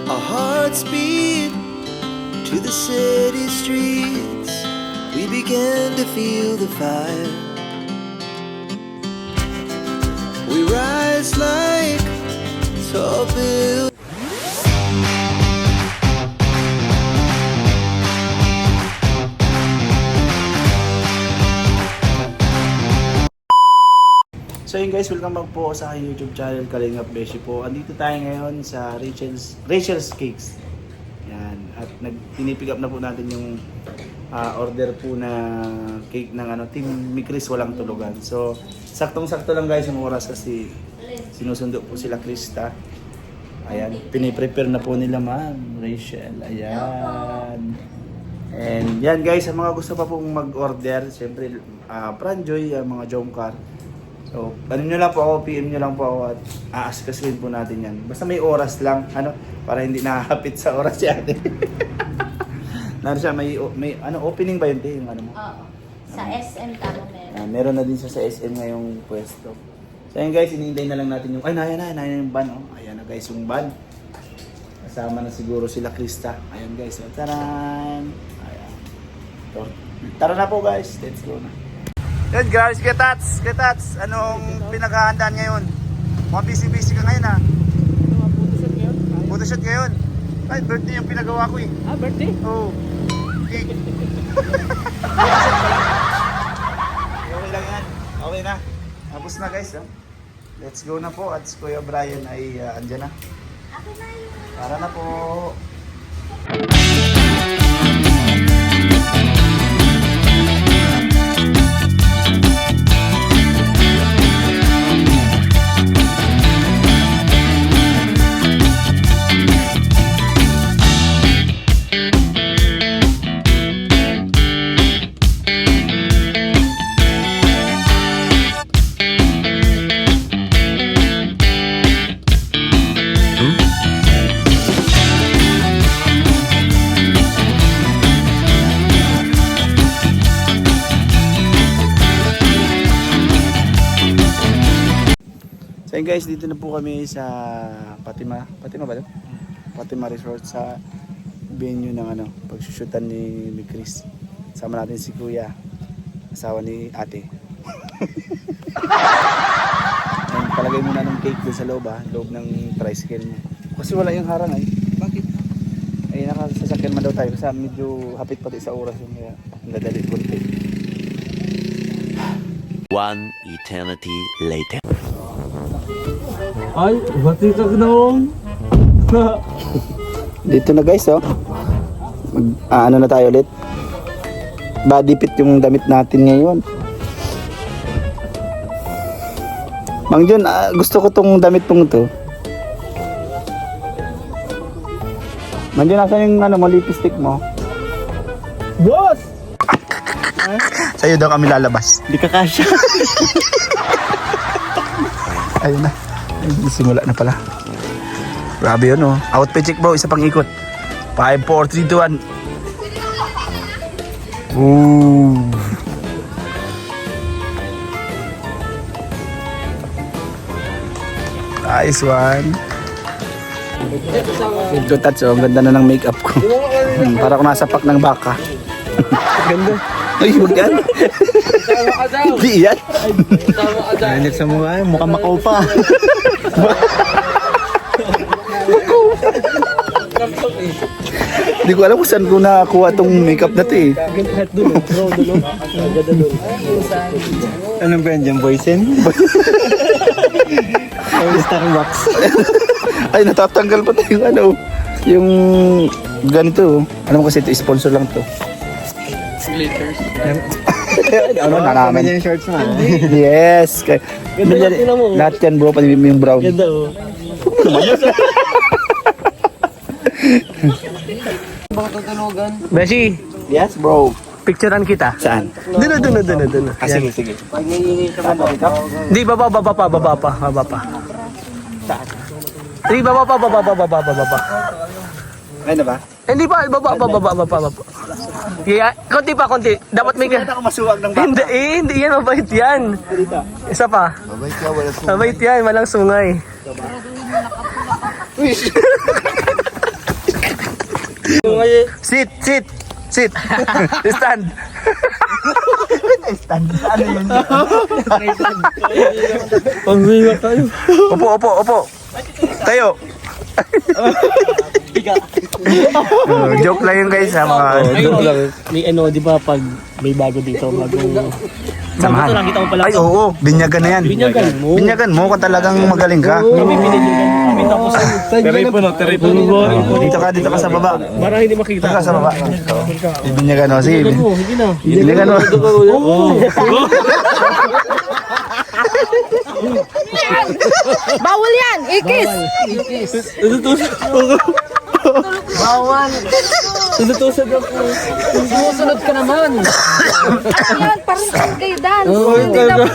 Our hearts beat to the city streets. We began to feel the fire. We rise like tall buildings. So yun guys, welcome back po sa aking YouTube channel, Kalingap Beshi po. Andito tayo ngayon sa Rachel's Cakes. Yan. At pinipick up na po natin yung order po na cake ng Team Mikris Walang Tulugan. So, saktong-sakto lang guys yung oras kasi sinusundo po sila Krista. Ayan, piniprepare na po nila ma'am Rachel. Ayan. And yan guys, sa mga gusto pa pong mag-order, siyempre Pranjoy, mga Jomcar. So, ano nyo lang po ako, PM nyo lang po ako at aaskasin po natin yan. Basta may oras lang, para hindi nakakapit sa oras si ate. Naroon siya, may opening ba yun? Yung mo? Oo. Sa SM tama meron. Meron na din siya sa SM ngayong pwesto. So ayan guys, hinihintay na lang natin yung, naya yung van. Ayan na guys yung van. Kasama na siguro sila Krista. Ayan guys, so taran! Ayan. So, tara na po guys, let's go na. Yun guys, ketats, anong pinaghahandaan ngayon? Mga busy ka ngayon ha? Photoshoot ngayon? Ay, birthday yung pinagawa ko eh. Birthday? Oo. Cake. Okay lang yan. Okay na. Tapos na guys. Let's go na po at si Kuya Brian ay andyan na. Tara na po. So guys, dito na po kami sa Fatima ba ito? Fatima Resort sa venue ng pagsusyutan ni Chris. Sama natin si Kuya, asawa ni ate. And palagay muna ng cake doon sa loob ng tricycle niya. Kasi wala yung harang ay. Bakit? Ay nakasasakyan man daw tayo kasi medyo hapit pati sa oras yung kaya nadali konti. One eternity later. Ay, bati ka ganoon. Dito na guys ano na tayo ulit. Body fit yung damit natin ngayon. Mang John, gusto ko tong damit pong to. Mang John, nasan yung mo, lipstick mo? Boss! Sa'yo daw kami lalabas. Hindi ka kasya. Ayun na. Ay, simula na pala. Grabe yun Outfit check bro, isa pang ikot. 5, 4, 3, 2, 1. Ooh. Nice one. Ito touch ang ganda na ng makeup ko. Para ako nasa pack ng baka. Ganda. Ay, huwag yan. Hindi yan. Nanit sa mukha, mukhang Macau pa. Hindi ko alam kung saan ko nakakuha itong makeup na ito eh. Ganda dulo. Ganda dulo. Anong brand yan, Boysen? Starbucks. Ay, natatanggal pa tayo yung ganito. Alam mo kasi ito, sponsor lang to. Glitters. Nanaman. Yung shorts mo. Yes. Ganda mo. Lahat yan bro, pati yung brown. Ganda Baka tutulugan. Beshi, Yes bro. picturean kita. Saan? Doon. Sige. Pag nangingi ka ba dito? Di, baba pa. Saan? Di, baba pa. Ay na ba? Hindi pa, baba. Yeah, konti. Dapat may Hindi ako masuwag ng baka. Hindi yan, mabait yan. Isa pa. Mabait yan, walang sungay. Sit! Stand! Stand. Ano yun? Panghiwa tayo. Upo. Tayo. Joke lang yun guys ha, mga Joke lang. May ano, di ba pag may bago dito, bagong... samahan. Ito, nakita ko pala. Ay oo, binyagan na yan. Binyagan mo kung talagang magaling ka. Kami tapos Dito ka sa baba. para hindi makita. Dito ka sa baba. Binyagan mo. Sige. Hindi na. Binyagan mo. Bawal yan! Ikis! Sinutusad ako. Sumusunod ka naman! Ano yan? Parang kayo dance! Hindi dapat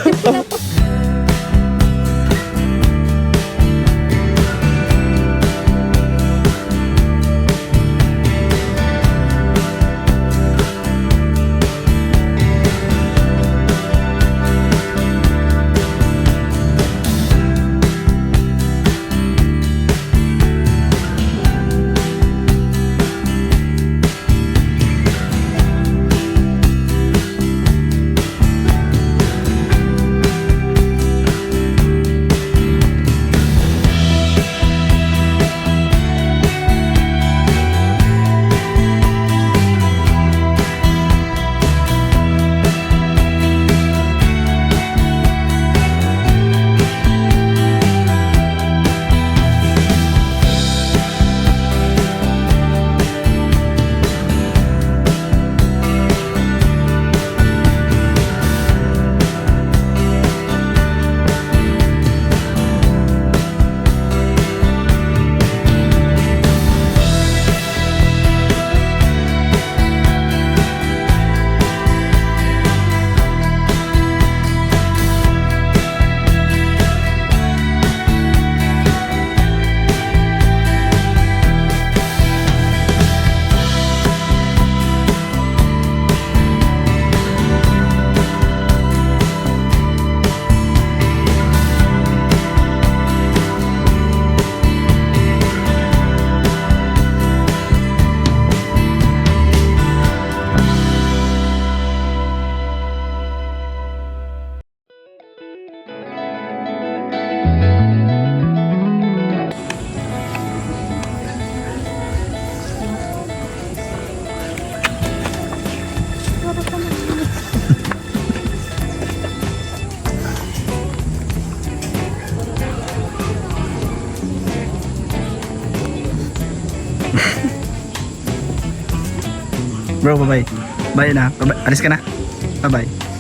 Bro, bye-bye. Bye na. Alis ka na. Bye-bye.